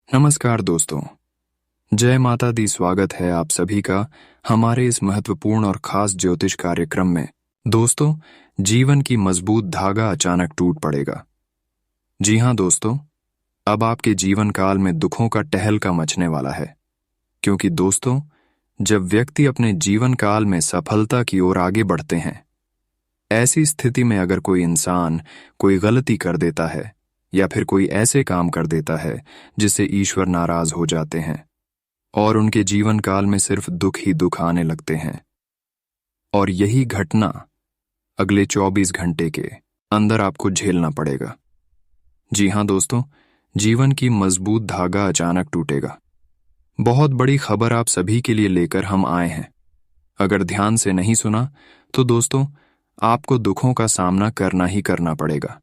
नमस्कार दोस्तों। जय माता दी। स्वागत है आप सभी का हमारे इस महत्वपूर्ण और खास ज्योतिष कार्यक्रम में। दोस्तों, जीवन की मजबूत धागा अचानक टूट पड़ेगा। जी हाँ दोस्तों, अब आपके जीवन काल में दुखों का टहलका मचने वाला है। क्योंकि दोस्तों, जब व्यक्ति अपने जीवन काल में सफलता की ओर आगे बढ़ते हैं, ऐसी स्थिति में अगर कोई इंसान कोई गलती कर देता है या फिर कोई ऐसे काम कर देता है जिससे ईश्वर नाराज हो जाते हैं और उनके जीवन काल में सिर्फ दुख ही दुख आने लगते हैं, और यही घटना अगले 24 घंटे के अंदर आपको झेलना पड़ेगा। जी हाँ दोस्तों, जीवन की मजबूत धागा अचानक टूटेगा। बहुत बड़ी खबर आप सभी के लिए लेकर हम आए हैं। अगर ध्यान से नहीं सुना तो दोस्तों, आपको दुखों का सामना करना ही करना पड़ेगा।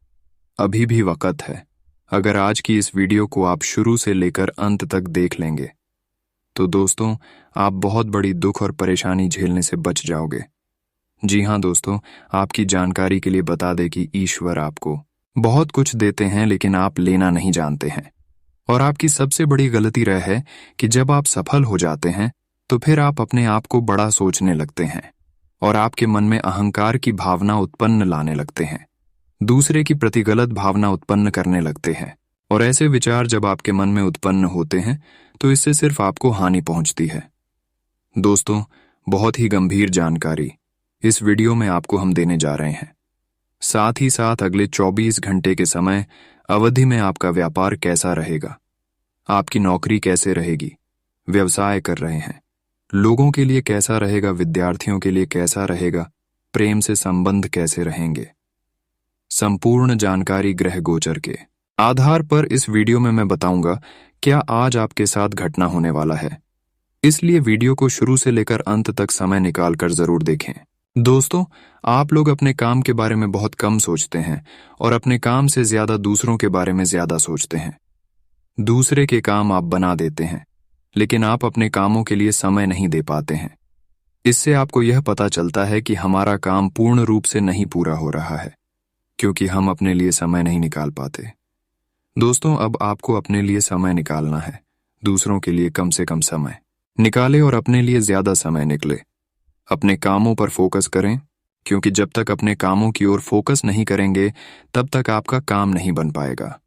अभी भी वक्त है। अगर आज की इस वीडियो को आप शुरू से लेकर अंत तक देख लेंगे तो दोस्तों, आप बहुत बड़ी दुख और परेशानी झेलने से बच जाओगे। जी हाँ दोस्तों, आपकी जानकारी के लिए बता दें कि ईश्वर आपको बहुत कुछ देते हैं, लेकिन आप लेना नहीं जानते हैं। और आपकी सबसे बड़ी गलती रह है कि जब आप सफल हो जाते हैं तो फिर आप अपने आप को बड़ा सोचने लगते हैं और आपके मन में अहंकार की भावना उत्पन्न लाने लगते हैं, दूसरे की प्रति गलत भावना उत्पन्न करने लगते हैं। और ऐसे विचार जब आपके मन में उत्पन्न होते हैं तो इससे सिर्फ आपको हानि पहुंचती है। दोस्तों, बहुत ही गंभीर जानकारी इस वीडियो में आपको हम देने जा रहे हैं। साथ ही साथ अगले 24 घंटे के समय अवधि में आपका व्यापार कैसा रहेगा, आपकी नौकरी कैसे रहेगी, व्यवसाय कर रहे हैं लोगों के लिए कैसा रहेगा, विद्यार्थियों के लिए कैसा रहेगा, प्रेम से संबंध कैसे रहेंगे, संपूर्ण जानकारी ग्रह गोचर के आधार पर इस वीडियो में मैं बताऊंगा क्या आज आपके साथ घटना होने वाला है। इसलिए वीडियो को शुरू से लेकर अंत तक समय निकालकर जरूर देखें। दोस्तों, आप लोग अपने काम के बारे में बहुत कम सोचते हैं और अपने काम से ज्यादा दूसरों के बारे में ज्यादा सोचते हैं। दूसरे के काम आप बना देते हैं, लेकिन आप अपने कामों के लिए समय नहीं दे पाते हैं। इससे आपको यह पता चलता है कि हमारा काम पूर्ण रूप से नहीं पूरा हो रहा है, क्योंकि हम अपने लिए समय नहीं निकाल पाते। दोस्तों, अब आपको अपने लिए समय निकालना है। दूसरों के लिए कम से कम समय निकालें और अपने लिए ज्यादा समय निकले। अपने कामों पर फोकस करें, क्योंकि जब तक अपने कामों की ओर फोकस नहीं करेंगे तब तक आपका काम नहीं बन पाएगा।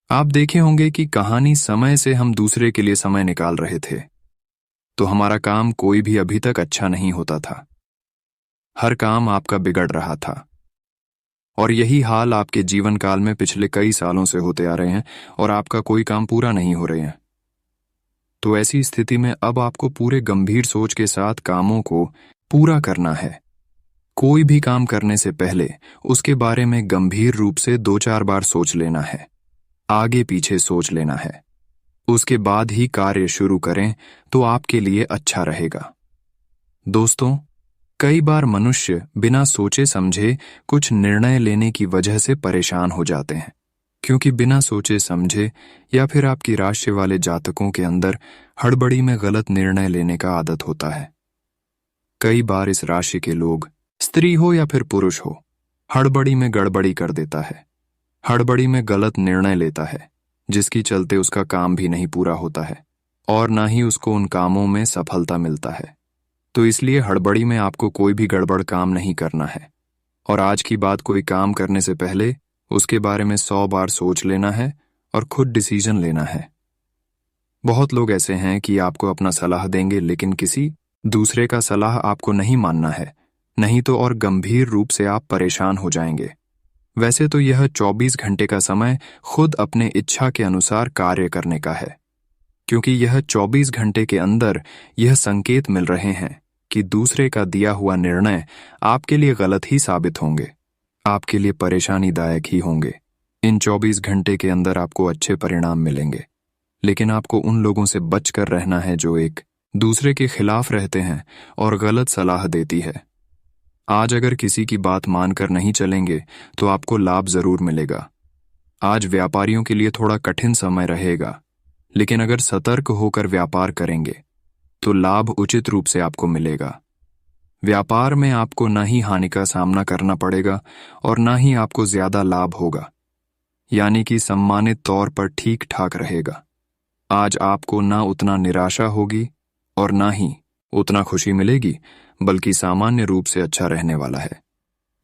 आप देखे होंगे कि कहानी समय से हम दूसरे के लिए समय निकाल रहे थे तो हमारा काम कोई भी अभी तक अच्छा नहीं होता था। हर काम आपका बिगड़ रहा था। और यही हाल आपके जीवन काल में पिछले कई सालों से होते आ रहे हैं और आपका कोई काम पूरा नहीं हो रहे हैं। तो ऐसी स्थिति में अब आपको पूरे गंभीर सोच के साथ कामों को पूरा करना है। कोई भी काम करने से पहले उसके बारे में गंभीर रूप से 2-4 बार सोच लेना है, आगे पीछे सोच लेना है। उसके बाद ही कार्य शुरू करें तो आपके लिए अच्छा रहेगा। दोस्तों, कई बार मनुष्य बिना सोचे समझे कुछ निर्णय लेने की वजह से परेशान हो जाते हैं, क्योंकि बिना सोचे समझे या फिर आपकी राशि वाले जातकों के अंदर हड़बड़ी में गलत निर्णय लेने का आदत होता है। कई बार इस राशि के लोग, स्त्री हो या फिर पुरुष हो, हड़बड़ी में गड़बड़ी कर देता है, हड़बड़ी में गलत निर्णय लेता है, जिसकी चलते उसका काम भी नहीं पूरा होता है और ना ही उसको उन कामों में सफलता मिलता है। तो इसलिए हड़बड़ी में आपको कोई भी गड़बड़ काम नहीं करना है। और आज की बात, कोई काम करने से पहले उसके बारे में 100 बार सोच लेना है और खुद डिसीजन लेना है। बहुत लोग ऐसे हैं कि आपको अपना सलाह देंगे, लेकिन किसी दूसरे का सलाह आपको नहीं मानना है, नहीं तो और गंभीर रूप से आप परेशान हो जाएंगे। वैसे तो यह 24 घंटे का समय खुद अपने इच्छा के अनुसार कार्य करने का है, क्योंकि यह 24 घंटे के अंदर यह संकेत मिल रहे हैं कि दूसरे का दिया हुआ निर्णय आपके लिए गलत ही साबित होंगे, आपके लिए परेशानीदायक ही होंगे। इन 24 घंटे के अंदर आपको अच्छे परिणाम मिलेंगे, लेकिन आपको उन लोगों से बचकर रहना है जो एक दूसरे के खिलाफ रहते हैं और गलत सलाह देती है। आज अगर किसी की बात मानकर नहीं चलेंगे तो आपको लाभ जरूर मिलेगा। आज व्यापारियों के लिए थोड़ा कठिन समय रहेगा, लेकिन अगर सतर्क होकर व्यापार करेंगे तो लाभ उचित रूप से आपको मिलेगा। व्यापार में आपको न ही हानि का सामना करना पड़ेगा और न ही आपको ज्यादा लाभ होगा, यानी कि सम्मानित तौर पर ठीक ठाक रहेगा। आज आपको ना उतना निराशा होगी और ना ही उतना खुशी मिलेगी, बल्कि सामान्य रूप से अच्छा रहने वाला है।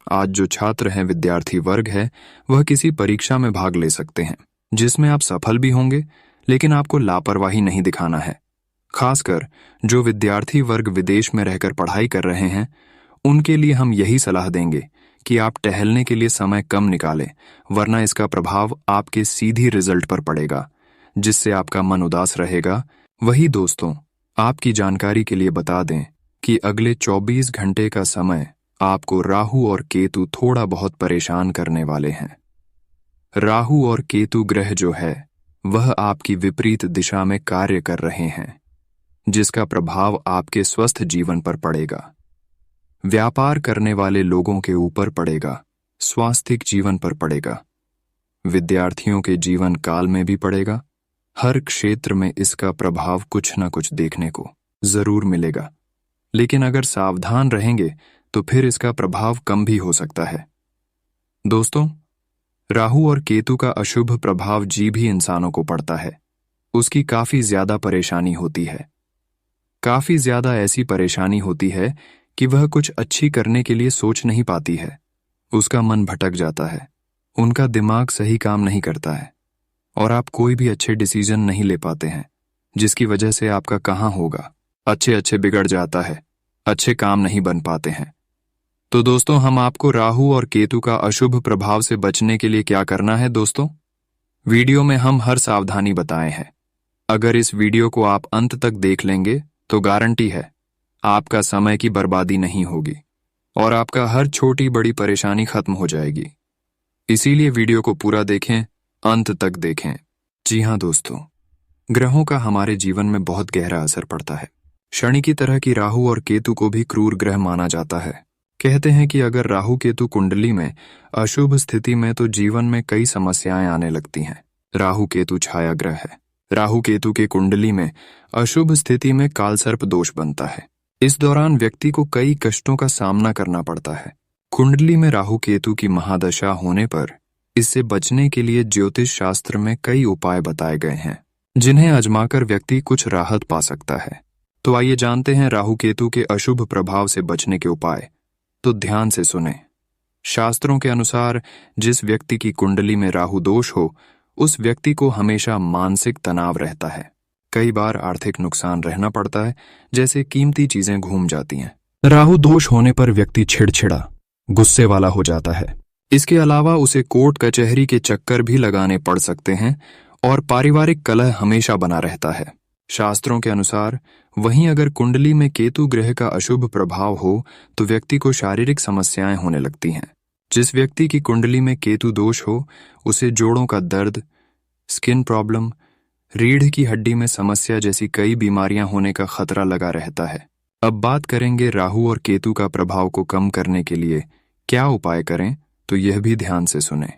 आज जो छात्र हैं, विद्यार्थी वर्ग है, वह किसी परीक्षा में भाग ले सकते हैं जिसमें आप सफल भी होंगे, लेकिन आपको लापरवाही नहीं दिखाना है। खासकर जो विद्यार्थी वर्ग विदेश में रहकर पढ़ाई कर रहे हैं, उनके लिए हम यही सलाह देंगे कि आप टहलने के लिए समय कम निकालें, वरना इसका प्रभाव आपके सीधी रिजल्ट पर पड़ेगा, जिससे आपका मन उदास रहेगा। वही दोस्तों, आपकी जानकारी के लिए बता दें कि अगले 24 घंटे का समय आपको राहु और केतु थोड़ा बहुत परेशान करने वाले हैं। राहु और केतु ग्रह जो है, वह आपकी विपरीत दिशा में कार्य कर रहे हैं, जिसका प्रभाव आपके स्वस्थ जीवन पर पड़ेगा, व्यापार करने वाले लोगों के ऊपर पड़ेगा, स्वास्थ्यिक जीवन पर पड़ेगा, विद्यार्थियों के जीवन काल में भी पड़ेगा। हर क्षेत्र में इसका प्रभाव कुछ न कुछ देखने को जरूर मिलेगा, लेकिन अगर सावधान रहेंगे तो फिर इसका प्रभाव कम भी हो सकता है। दोस्तों, राहु और केतु का अशुभ प्रभाव भी इंसानों को पड़ता है। उसकी काफी ज्यादा परेशानी होती है। काफी ज्यादा ऐसी परेशानी होती है कि वह कुछ अच्छी करने के लिए सोच नहीं पाती है। उसका मन भटक जाता है, उनका दिमाग सही काम नहीं करता है और आप कोई भी अच्छे डिसीजन नहीं ले पाते हैं, जिसकी वजह से आपका कहाँ होगा, अच्छे बिगड़ जाता है, अच्छे काम नहीं बन पाते हैं। तो दोस्तों, हम आपको राहु और केतु का अशुभ प्रभाव से बचने के लिए क्या करना है दोस्तों, वीडियो में हम हर सावधानी बताए हैं। अगर इस वीडियो को आप अंत तक देख लेंगे तो गारंटी है आपका समय की बर्बादी नहीं होगी और आपका हर छोटी बड़ी परेशानी खत्म हो जाएगी। इसीलिए वीडियो को पूरा देखें, अंत तक देखें। जी हाँ दोस्तों, ग्रहों का हमारे जीवन में बहुत गहरा असर पड़ता है। शनि की तरह की राहु और केतु को भी क्रूर ग्रह माना जाता है। कहते हैं कि अगर राहु केतु कुंडली में अशुभ स्थिति में तो जीवन में कई समस्याएं आने लगती हैं। राहु केतु छाया ग्रह है। राहु केतु के कुंडली में अशुभ स्थिति में कालसर्प दोष बनता है। इस दौरान व्यक्ति को कई कष्टों का सामना करना पड़ता है। कुंडली में राहु केतु की महादशा होने पर इससे बचने के लिए ज्योतिष शास्त्र में कई उपाय बताए गए हैं, जिन्हें आजमाकर व्यक्ति कुछ राहत पा सकता है। तो आइए जानते हैं राहु केतु के अशुभ प्रभाव से बचने के उपाय। तो ध्यान से सुने। शास्त्रों के अनुसार जिस व्यक्ति की कुंडली में राहु दोष हो, उस व्यक्ति को हमेशा मानसिक तनाव रहता है। कई बार आर्थिक नुकसान रहना पड़ता है, जैसे कीमती चीजें घूम जाती हैं। राहु दोष होने पर व्यक्ति चिड़चिड़ा, गुस्से वाला हो जाता है। इसके अलावा उसे कोर्ट कचहरी के चक्कर भी लगाने पड़ सकते हैं और पारिवारिक कलह हमेशा बना रहता है। शास्त्रों के अनुसार वहीं अगर कुंडली में केतु ग्रह का अशुभ प्रभाव हो तो व्यक्ति को शारीरिक समस्याएं होने लगती हैं। जिस व्यक्ति की कुंडली में केतु दोष हो, उसे जोड़ों का दर्द, स्किन प्रॉब्लम, रीढ़ की हड्डी में समस्या जैसी कई बीमारियां होने का खतरा लगा रहता है। अब बात करेंगे राहु और केतु का प्रभाव को कम करने के लिए क्या उपाय करें, तो यह भी ध्यान से सुने।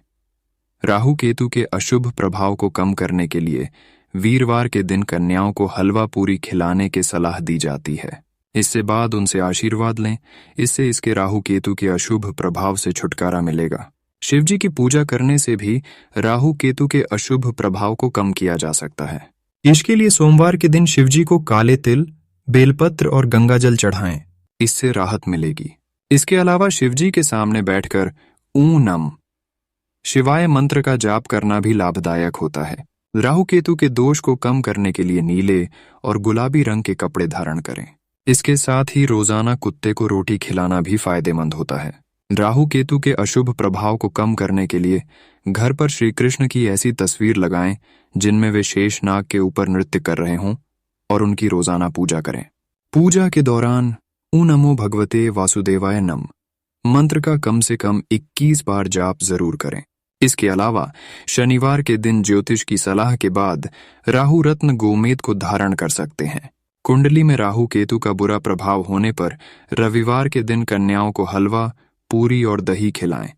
राहु केतु के अशुभ प्रभाव को कम करने के लिए वीरवार के दिन कन्याओं को हलवा पूरी खिलाने की सलाह दी जाती है। इससे बाद उनसे आशीर्वाद लें। इससे इसके राहु केतु के अशुभ प्रभाव से छुटकारा मिलेगा। शिवजी की पूजा करने से भी राहु केतु के अशुभ प्रभाव को कम किया जा सकता है। इसके लिए सोमवार के दिन शिवजी को काले तिल, बेलपत्र और गंगाजल चढ़ाएं, इससे राहत मिलेगी। इसके अलावा शिवजी के सामने बैठकर ॐ नमः शिवाय मंत्र का जाप करना भी लाभदायक होता है। राहु केतु के दोष को कम करने के लिए नीले और गुलाबी रंग के कपड़े धारण करें। इसके साथ ही रोजाना कुत्ते को रोटी खिलाना भी फायदेमंद होता है। राहु केतु के अशुभ प्रभाव को कम करने के लिए घर पर श्री कृष्ण की ऐसी तस्वीर लगाएं जिनमें वे शेषनाग के ऊपर नृत्य कर रहे हों और उनकी रोजाना पूजा करें। पूजा के दौरान ॐ नमो भगवते वासुदेवाय नमः मंत्र का कम से कम 21 बार जाप जरूर करें। इसके अलावा शनिवार के दिन ज्योतिष की सलाह के बाद राहु रत्न गोमेद को धारण कर सकते हैं। कुंडली में राहु केतु का बुरा प्रभाव होने पर रविवार के दिन कन्याओं को हलवा, पूरी और दही खिलाएं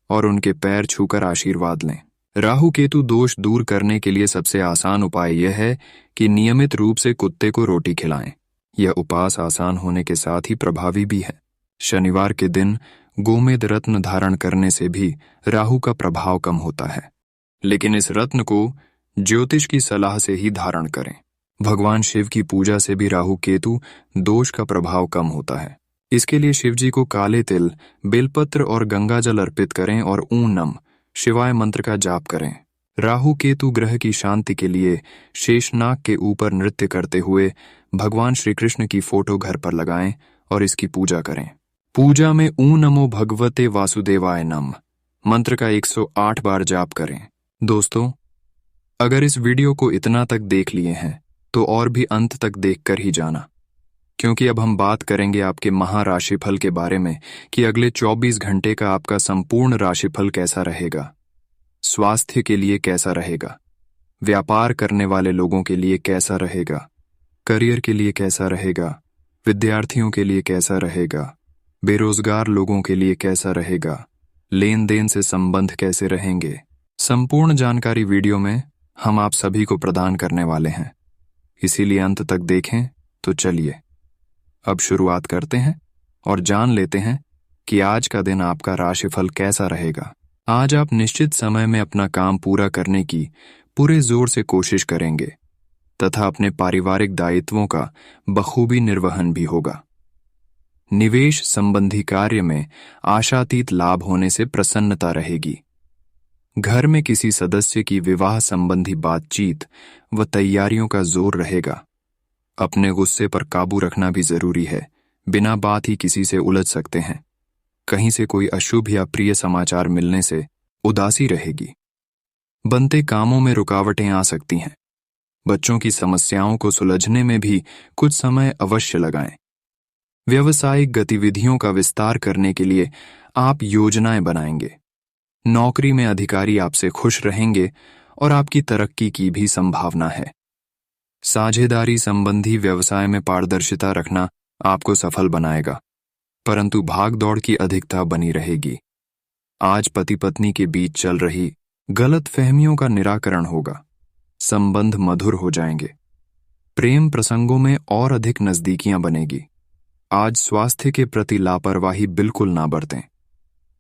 और उनके पैर छूकर आशीर्वाद लें। राहु केतु दोष दूर करने के लिए सबसे आसान उपाय यह है कि नियमित रूप से कुत्ते को रोटी खिलाएं। यह उपाय आसान होने के साथ ही प्रभावी भी है। शनिवार के दिन गोमेद रत्न धारण करने से भी राहु का प्रभाव कम होता है। लेकिन इस रत्न को ज्योतिष की सलाह से ही धारण करें। भगवान शिव की पूजा से भी राहु केतु दोष का प्रभाव कम होता है। इसके लिए शिव जी को काले तिल, बेलपत्र और गंगाजल अर्पित करें और ॐ नमः शिवाय मंत्र का जाप करें। राहु केतु ग्रह की शांति के लिए शेषनाग के ऊपर नृत्य करते हुए भगवान श्री कृष्ण की फोटो घर पर लगाएं और इसकी पूजा करें। पूजा में ॐ नमो भगवते वासुदेवाय नमः मंत्र का 108 बार जाप करें। दोस्तों, अगर इस वीडियो को इतना तक देख लिए हैं तो और भी अंत तक देखकर ही जाना, क्योंकि अब हम बात करेंगे आपके महाराशिफल के बारे में कि अगले 24 घंटे का आपका संपूर्ण राशिफल कैसा रहेगा, स्वास्थ्य के लिए कैसा रहेगा, व्यापार करने वाले लोगों के लिए कैसा रहेगा, करियर के लिए कैसा रहेगा, विद्यार्थियों के लिए कैसा रहेगा, बेरोजगार लोगों के लिए कैसा रहेगा, लेन देन से संबंध कैसे रहेंगे। संपूर्ण जानकारी वीडियो में हम आप सभी को प्रदान करने वाले हैं, इसीलिए अंत तक देखें। तो चलिए अब शुरुआत करते हैं और जान लेते हैं कि आज का दिन आपका राशिफल कैसा रहेगा। आज आप निश्चित समय में अपना काम पूरा करने की पूरे जोर से कोशिश करेंगे तथा अपने पारिवारिक दायित्वों का बखूबी निर्वहन भी होगा। निवेश संबंधी कार्य में आशातीत लाभ होने से प्रसन्नता रहेगी। घर में किसी सदस्य की विवाह संबंधी बातचीत व तैयारियों का जोर रहेगा। अपने गुस्से पर काबू रखना भी जरूरी है, बिना बात ही किसी से उलझ सकते हैं। कहीं से कोई अशुभ या प्रिय समाचार मिलने से उदासी रहेगी। बनते कामों में रुकावटें आ सकती हैं। बच्चों की समस्याओं को सुलझने में भी कुछ समय अवश्य लगाएं। व्यावसायिक गतिविधियों का विस्तार करने के लिए आप योजनाएं बनाएंगे। नौकरी में अधिकारी आपसे खुश रहेंगे और आपकी तरक्की की भी संभावना है। साझेदारी संबंधी व्यवसाय में पारदर्शिता रखना आपको सफल बनाएगा, परंतु भागदौड़ की अधिकता बनी रहेगी। आज पति पत्नी के बीच चल रही गलतफहमियों का निराकरण होगा। संबंध मधुर हो जाएंगे। प्रेम प्रसंगों में और अधिक नजदीकियां बनेगी। आज स्वास्थ्य के प्रति लापरवाही बिल्कुल ना बरतें।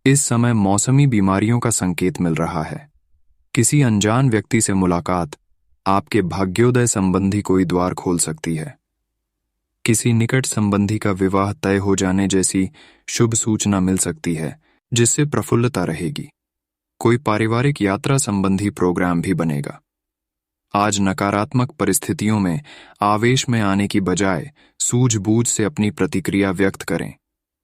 इस समय मौसमी बीमारियों का संकेत मिल रहा है। किसी अनजान व्यक्ति से मुलाकात आपके भाग्योदय संबंधी कोई द्वार खोल सकती है। किसी निकट संबंधी का विवाह तय हो जाने जैसी शुभ सूचना मिल सकती है, जिससे प्रफुल्लता रहेगी। कोई पारिवारिक यात्रा संबंधी प्रोग्राम भी बनेगा। आज नकारात्मक परिस्थितियों में आवेश में आने की बजाय सूझबूझ से अपनी प्रतिक्रिया व्यक्त करें।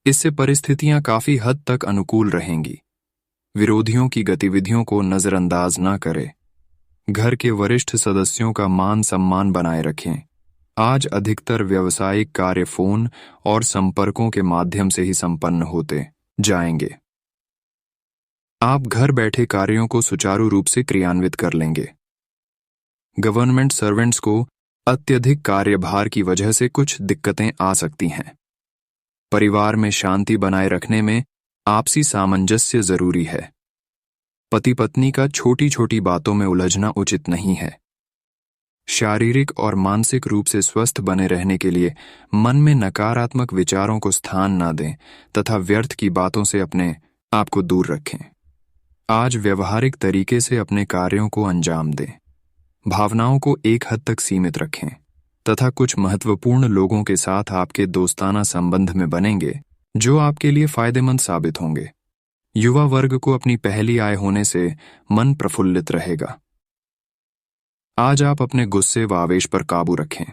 इससे परिस्थितियां काफी हद तक अनुकूल रहेंगी। विरोधियों की गतिविधियों को नजरअंदाज न करें। घर के वरिष्ठ सदस्यों का मान सम्मान बनाए रखें। आज अधिकतर व्यावसायिक कार्य फोन और संपर्कों के माध्यम से ही संपन्न होते जाएंगे। आप घर बैठे कार्यों को सुचारू रूप से क्रियान्वित कर लेंगे। गवर्नमेंट सर्वेंट्स को अत्यधिक कार्यभार की वजह से कुछ दिक्कतें आ सकती हैं। परिवार में शांति बनाए रखने में आपसी सामंजस्य जरूरी है। पति पत्नी का छोटी छोटी बातों में उलझना उचित नहीं है। शारीरिक और मानसिक रूप से स्वस्थ बने रहने के लिए मन में नकारात्मक विचारों को स्थान न दें तथा व्यर्थ की बातों से अपने आप को दूर रखें। आज व्यवहारिक तरीके से अपने कार्यों को अंजाम दें। भावनाओं को एक हद तक सीमित रखें तथा कुछ महत्वपूर्ण लोगों के साथ आपके दोस्ताना संबंध में बनेंगे, जो आपके लिए फायदेमंद साबित होंगे। युवा वर्ग को अपनी पहली आय होने से मन प्रफुल्लित रहेगा। आज आप अपने गुस्से व आवेश पर काबू रखें।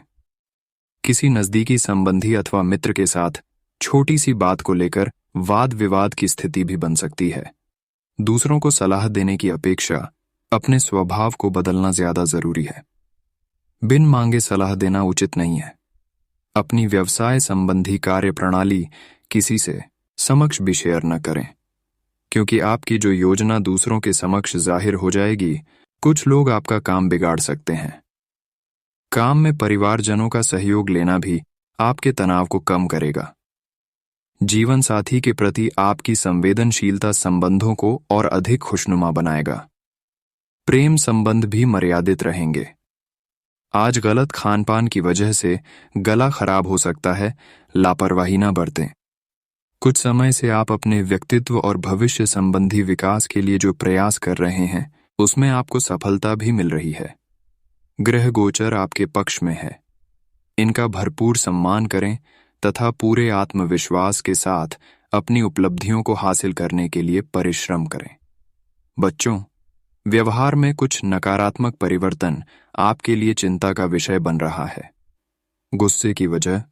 किसी नजदीकी संबंधी अथवा मित्र के साथ छोटी सी बात को लेकर वाद विवाद की स्थिति भी बन सकती है। दूसरों को सलाह देने की अपेक्षा अपने स्वभाव को बदलना ज्यादा जरूरी है। बिन मांगे सलाह देना उचित नहीं है। अपनी व्यवसाय संबंधी कार्य प्रणाली किसी से समक्ष भी शेयर न करें, क्योंकि आपकी जो योजना दूसरों के समक्ष जाहिर हो जाएगी, कुछ लोग आपका काम बिगाड़ सकते हैं। काम में परिवारजनों का सहयोग लेना भी आपके तनाव को कम करेगा। जीवन साथी के प्रति आपकी संवेदनशीलता संबंधों को और अधिक खुशनुमा बनाएगा। प्रेम संबंध भी मर्यादित रहेंगे। आज गलत खानपान की वजह से गला खराब हो सकता है, लापरवाही न बरतें। कुछ समय से आप अपने व्यक्तित्व और भविष्य संबंधी विकास के लिए जो प्रयास कर रहे हैं, उसमें आपको सफलता भी मिल रही है। ग्रह गोचर आपके पक्ष में है। इनका भरपूर सम्मान करें तथा पूरे आत्मविश्वास के साथ अपनी उपलब्धियों को हासिल करने के लिए परिश्रम करें। बच्चों, व्यवहार में कुछ नकारात्मक परिवर्तन आपके लिए चिंता का विषय बन रहा है। गुस्से की वजह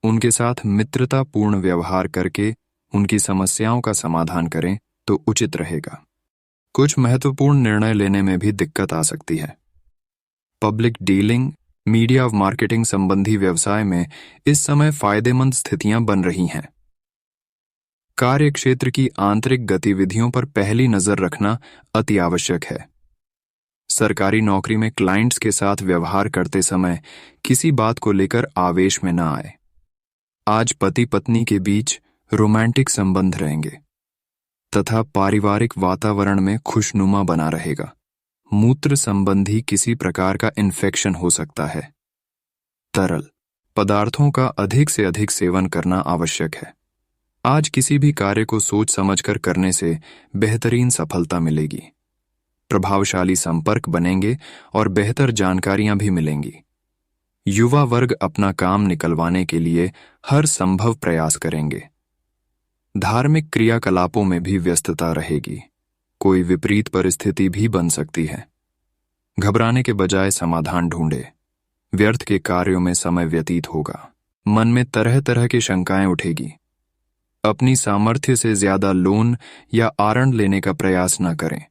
उनके साथ मित्रतापूर्ण व्यवहार करके उनकी समस्याओं का समाधान करें तो उचित रहेगा। कुछ महत्वपूर्ण निर्णय लेने में भी दिक्कत आ सकती है। पब्लिक डीलिंग, मीडिया और मार्केटिंग संबंधी व्यवसाय में इस समय फायदेमंद स्थितियां बन रही हैं। कार्य क्षेत्र की आंतरिक गतिविधियों पर पहली नजर रखना अति आवश्यक है। सरकारी नौकरी में क्लाइंट्स के साथ व्यवहार करते समय किसी बात को लेकर आवेश में न आए। आज पति पत्नी के बीच रोमांटिक संबंध रहेंगे तथा पारिवारिक वातावरण में खुशनुमा बना रहेगा। मूत्र संबंधी किसी प्रकार का इन्फेक्शन हो सकता है। तरल पदार्थों का अधिक से अधिक सेवन करना आवश्यक है। आज किसी भी कार्य को सोच समझकर करने से बेहतरीन सफलता मिलेगी। प्रभावशाली संपर्क बनेंगे और बेहतर जानकारियां भी मिलेंगी। युवा वर्ग अपना काम निकलवाने के लिए हर संभव प्रयास करेंगे। धार्मिक क्रियाकलापों में भी व्यस्तता रहेगी। कोई विपरीत परिस्थिति भी बन सकती है। घबराने के बजाय समाधान ढूंढे। व्यर्थ के कार्यों में समय व्यतीत होगा। मन में तरह तरह की शंकाएं उठेगी। अपनी सामर्थ्य से ज्यादा लोन या आरण लेने का प्रयास न करें।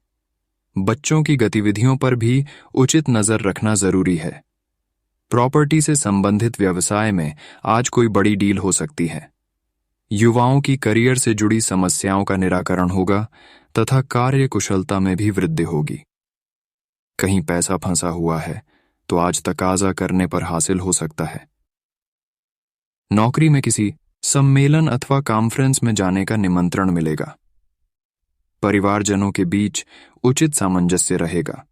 बच्चों की गतिविधियों पर भी उचित नजर रखना जरूरी है। प्रॉपर्टी से संबंधित व्यवसाय में आज कोई बड़ी डील हो सकती है। युवाओं की करियर से जुड़ी समस्याओं का निराकरण होगा तथा कार्य कुशलता में भी वृद्धि होगी। कहीं पैसा फंसा हुआ है तो आज तकाजा करने पर हासिल हो सकता है। नौकरी में किसी सम्मेलन अथवा कॉन्फ्रेंस में जाने का निमंत्रण मिलेगा। परिवारजनों के बीच उचित सामंजस्य रहेगा।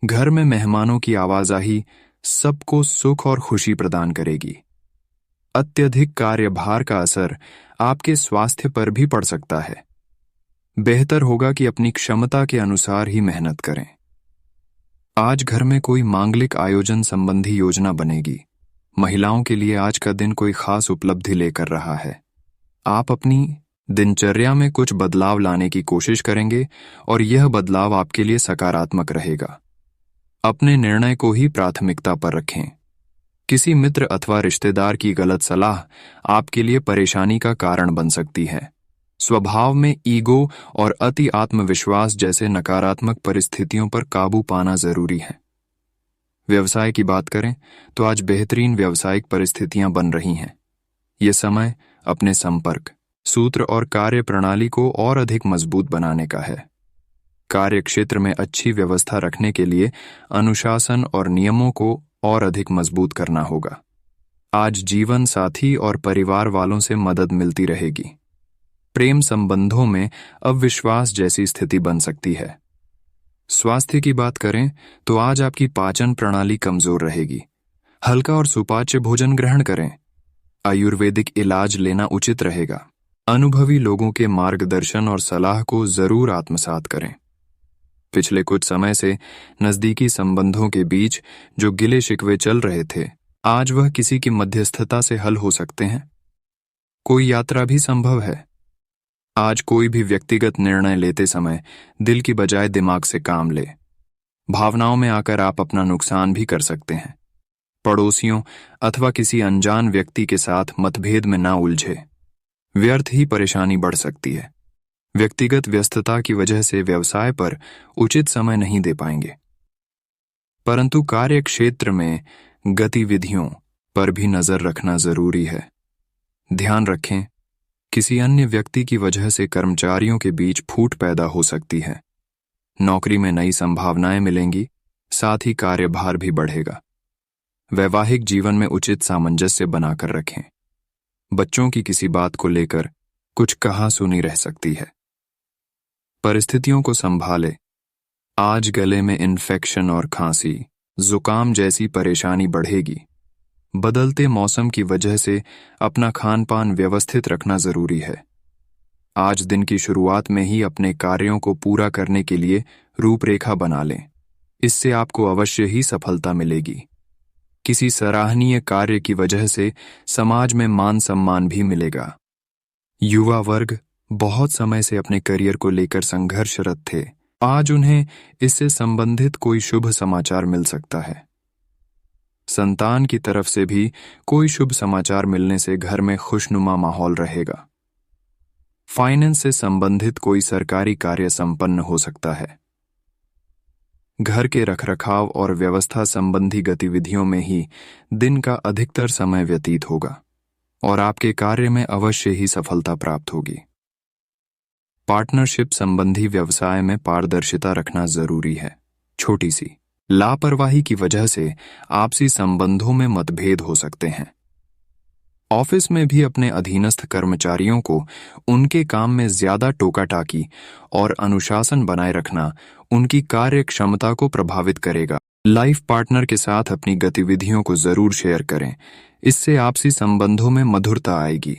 घर में मेहमानों की आवाजाही सबको सुख और खुशी प्रदान करेगी। अत्यधिक कार्यभार का असर आपके स्वास्थ्य पर भी पड़ सकता है। बेहतर होगा कि अपनी क्षमता के अनुसार ही मेहनत करें। आज घर में कोई मांगलिक आयोजन संबंधी योजना बनेगी। महिलाओं के लिए आज का दिन कोई खास उपलब्धि लेकर रहा है। आप अपनी दिनचर्या में कुछ बदलाव लाने की कोशिश करेंगे और यह बदलाव आपके लिए सकारात्मक रहेगा। अपने निर्णय को ही प्राथमिकता पर रखें। किसी मित्र अथवा रिश्तेदार की गलत सलाह आपके लिए परेशानी का कारण बन सकती है। स्वभाव में ईगो और अति आत्मविश्वास जैसे नकारात्मक परिस्थितियों पर काबू पाना जरूरी है। व्यवसाय की बात करें तो आज बेहतरीन व्यावसायिक परिस्थितियां बन रही हैं। ये समय अपने संपर्क, सूत्र और कार्य प्रणाली को और अधिक मजबूत बनाने का है। कार्य क्षेत्र में अच्छी व्यवस्था रखने के लिए अनुशासन और नियमों को और अधिक मजबूत करना होगा। आज जीवन साथी और परिवार वालों से मदद मिलती रहेगी। प्रेम संबंधों में अविश्वास जैसी स्थिति बन सकती है। स्वास्थ्य की बात करें तो आज आपकी पाचन प्रणाली कमजोर रहेगी। हल्का और सुपाच्य भोजन ग्रहण करें। आयुर्वेदिक इलाज लेना उचित रहेगा। अनुभवी लोगों के मार्गदर्शन और सलाह को जरूर आत्मसात करें। पिछले कुछ समय से नजदीकी संबंधों के बीच जो गिले शिकवे चल रहे थे, आज वह किसी की मध्यस्थता से हल हो सकते हैं। कोई यात्रा भी संभव है। आज कोई भी व्यक्तिगत निर्णय लेते समय दिल की बजाय दिमाग से काम ले। भावनाओं में आकर आप अपना नुकसान भी कर सकते हैं। पड़ोसियों अथवा किसी अनजान व्यक्ति के साथ मतभेद में ना उलझे। व्यर्थ ही परेशानी बढ़ सकती है। व्यक्तिगत व्यस्तता की वजह से व्यवसाय पर उचित समय नहीं दे पाएंगे। परंतु कार्य क्षेत्र में गतिविधियों पर भी नजर रखना जरूरी है। ध्यान रखें, किसी अन्य व्यक्ति की वजह से कर्मचारियों के बीच फूट पैदा हो सकती है। नौकरी में नई संभावनाएं मिलेंगी, साथ ही कार्यभार भी बढ़ेगा। वैवाहिक जीवन में उचित सामंजस्य बनाकर रखें। बच्चों की किसी बात को लेकर कुछ कहा-सुनी रह सकती है। परिस्थितियों को संभाले। आज गले में इन्फेक्शन और खांसी, जुकाम जैसी परेशानी बढ़ेगी। बदलते मौसम की वजह से अपना खान-पान व्यवस्थित रखना जरूरी है। आज दिन की शुरुआत में ही अपने कार्यों को पूरा करने के लिए रूपरेखा बना लें। इससे आपको अवश्य ही सफलता मिलेगी। किसी सराहनीय कार्य की वजह से समाज में मान सम्मान भी मिलेगा। युवा वर्ग बहुत समय से अपने करियर को लेकर संघर्षरत थे। आज उन्हें इससे संबंधित कोई शुभ समाचार मिल सकता है। संतान की तरफ से भी कोई शुभ समाचार मिलने से घर में खुशनुमा माहौल रहेगा। फाइनेंस से संबंधित कोई सरकारी कार्य संपन्न हो सकता है। घर के रखरखाव और व्यवस्था संबंधी गतिविधियों में ही दिन का अधिकतर समय व्यतीत होगा और आपके कार्य में अवश्य ही सफलता प्राप्त होगी। पार्टनरशिप संबंधी व्यवसाय में पारदर्शिता रखना जरूरी है। छोटी सी लापरवाही की वजह से आपसी संबंधों में मतभेद हो सकते हैं। ऑफिस में भी अपने अधीनस्थ कर्मचारियों को उनके काम में ज्यादा टोका-टाकी और अनुशासन बनाए रखना उनकी कार्य क्षमता को प्रभावित करेगा। लाइफ पार्टनर के साथ अपनी गतिविधियों को जरूर शेयर करें, इससे आपसी संबंधों में मधुरता आएगी।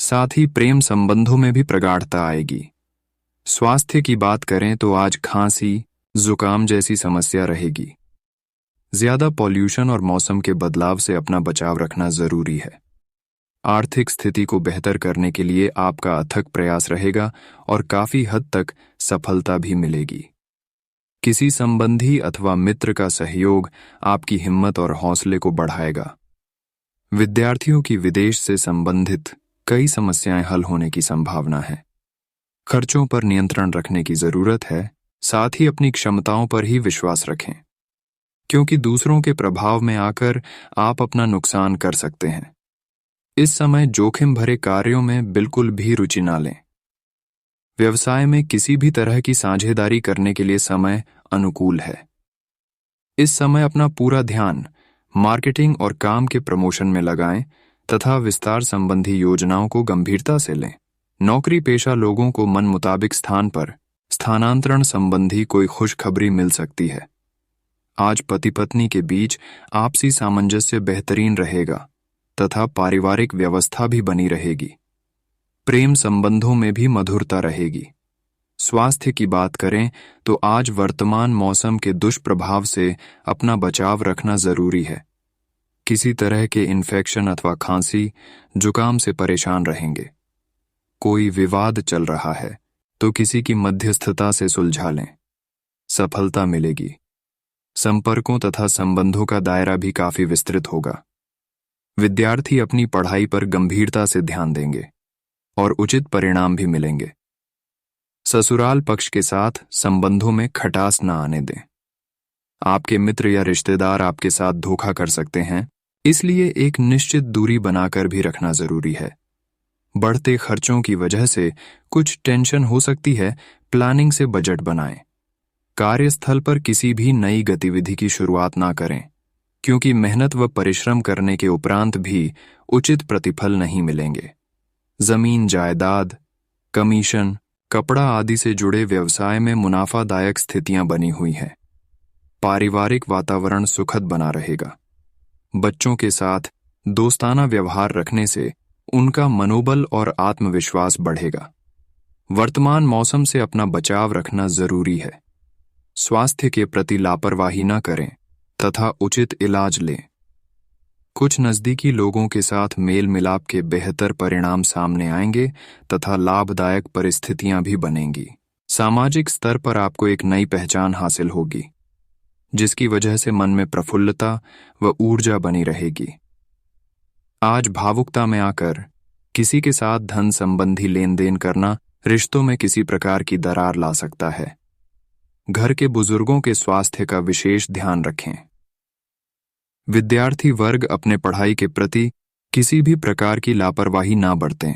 साथ ही प्रेम संबंधों में भी प्रगाढ़ता आएगी। स्वास्थ्य की बात करें तो आज खांसी, जुकाम जैसी समस्या रहेगी। ज्यादा पॉल्यूशन और मौसम के बदलाव से अपना बचाव रखना जरूरी है। आर्थिक स्थिति को बेहतर करने के लिए आपका अथक प्रयास रहेगा और काफी हद तक सफलता भी मिलेगी। किसी संबंधी अथवा मित्र का सहयोग आपकी हिम्मत और हौसले को बढ़ाएगा। विद्यार्थियों की विदेश से संबंधित कई समस्याएं हल होने की संभावना है। खर्चों पर नियंत्रण रखने की जरूरत है। साथ ही अपनी क्षमताओं पर ही विश्वास रखें, क्योंकि दूसरों के प्रभाव में आकर आप अपना नुकसान कर सकते हैं। इस समय जोखिम भरे कार्यों में बिल्कुल भी रुचि ना लें। व्यवसाय में किसी भी तरह की साझेदारी करने के लिए समय अनुकूल है। इस समय अपना पूरा ध्यान मार्केटिंग और काम के प्रमोशन में लगाएं तथा विस्तार संबंधी योजनाओं को गंभीरता से लें। नौकरी पेशा लोगों को मन मुताबिक स्थान पर स्थानांतरण संबंधी कोई खुशखबरी मिल सकती है। आज पति पत्नी के बीच आपसी सामंजस्य बेहतरीन रहेगा तथा पारिवारिक व्यवस्था भी बनी रहेगी। प्रेम संबंधों में भी मधुरता रहेगी। स्वास्थ्य की बात करें तो आज वर्तमान मौसम के दुष्प्रभाव से अपना बचाव रखना जरूरी है। किसी तरह के इन्फेक्शन अथवा खांसी, जुकाम से परेशान रहेंगे। कोई विवाद चल रहा है तो किसी की मध्यस्थता से सुलझा लें, सफलता मिलेगी। संपर्कों तथा संबंधों का दायरा भी काफी विस्तृत होगा। विद्यार्थी अपनी पढ़ाई पर गंभीरता से ध्यान देंगे और उचित परिणाम भी मिलेंगे। ससुराल पक्ष के साथ संबंधों में खटास न आने दें। आपके मित्र या रिश्तेदार आपके साथ धोखा कर सकते हैं, इसलिए एक निश्चित दूरी बनाकर भी रखना जरूरी है। बढ़ते खर्चों की वजह से कुछ टेंशन हो सकती है, प्लानिंग से बजट बनाएं। कार्यस्थल पर किसी भी नई गतिविधि की शुरुआत ना करें, क्योंकि मेहनत व परिश्रम करने के उपरांत भी उचित प्रतिफल नहीं मिलेंगे। जमीन जायदाद, कमीशन, कपड़ा आदि से जुड़े व्यवसाय में मुनाफादायक स्थितियां बनी हुई हैं। पारिवारिक वातावरण सुखद बना रहेगा। बच्चों के साथ दोस्ताना व्यवहार रखने से उनका मनोबल और आत्मविश्वास बढ़ेगा। वर्तमान मौसम से अपना बचाव रखना जरूरी है। स्वास्थ्य के प्रति लापरवाही न करें तथा उचित इलाज लें। कुछ नजदीकी लोगों के साथ मेल मिलाप के बेहतर परिणाम सामने आएंगे तथा लाभदायक परिस्थितियां भी बनेंगी। सामाजिक स्तर पर आपको एक नई पहचान हासिल होगी, जिसकी वजह से मन में प्रफुल्लता व ऊर्जा बनी रहेगी। आज भावुकता में आकर किसी के साथ धन संबंधी लेन देन करना रिश्तों में किसी प्रकार की दरार ला सकता है। घर के बुजुर्गों के स्वास्थ्य का विशेष ध्यान रखें। विद्यार्थी वर्ग अपने पढ़ाई के प्रति किसी भी प्रकार की लापरवाही ना बरतें।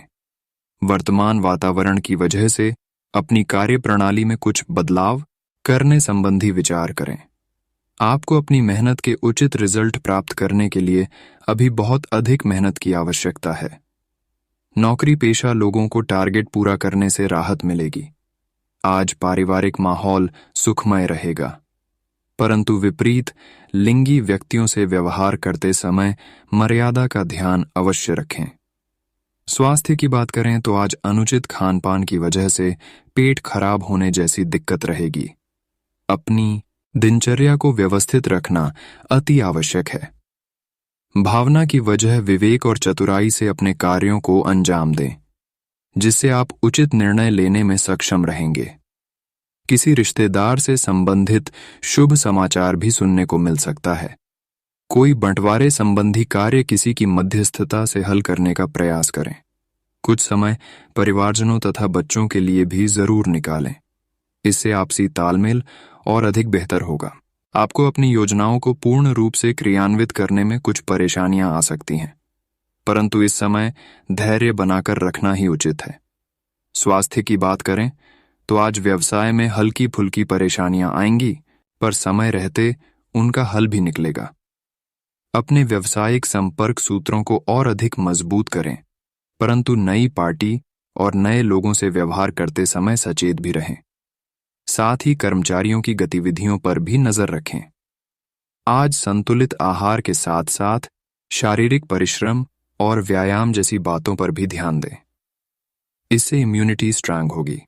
वर्तमान वातावरण की वजह से अपनी कार्यप्रणाली में कुछ बदलाव करने संबंधी विचार करें। आपको अपनी मेहनत के उचित रिजल्ट प्राप्त करने के लिए अभी बहुत अधिक मेहनत की आवश्यकता है। नौकरी पेशा लोगों को टारगेट पूरा करने से राहत मिलेगी। आज पारिवारिक माहौल सुखमय रहेगा, परंतु विपरीत लिंगी व्यक्तियों से व्यवहार करते समय मर्यादा का ध्यान अवश्य रखें। स्वास्थ्य की बात करें तो आज अनुचित खान पान की वजह से पेट खराब होने जैसी दिक्कत रहेगी। अपनी दिनचर्या को व्यवस्थित रखना अति आवश्यक है। भावना की वजह विवेक और चतुराई से अपने कार्यों को अंजाम दें, जिससे आप उचित निर्णय लेने में सक्षम रहेंगे। किसी रिश्तेदार से संबंधित शुभ समाचार भी सुनने को मिल सकता है। कोई बंटवारे संबंधी कार्य किसी की मध्यस्थता से हल करने का प्रयास करें। कुछ समय परिवारजनों तथा बच्चों के लिए भी जरूर निकालें। इससे आपसी तालमेल और अधिक बेहतर होगा। आपको अपनी योजनाओं को पूर्ण रूप से क्रियान्वित करने में कुछ परेशानियां आ सकती हैं, परंतु इस समय धैर्य बनाकर रखना ही उचित है। स्वास्थ्य की बात करें तो आज व्यवसाय में हल्की फुल्की परेशानियां आएंगी, पर समय रहते उनका हल भी निकलेगा। अपने व्यावसायिक संपर्क सूत्रों को और अधिक मजबूत करें, परंतु नई पार्टी और नए लोगों से व्यवहार करते समय सचेत भी रहें। साथ ही कर्मचारियों की गतिविधियों पर भी नजर रखें। आज संतुलित आहार के साथ साथ शारीरिक परिश्रम और व्यायाम जैसी बातों पर भी ध्यान दें। इससे इम्यूनिटी स्ट्रांग होगी।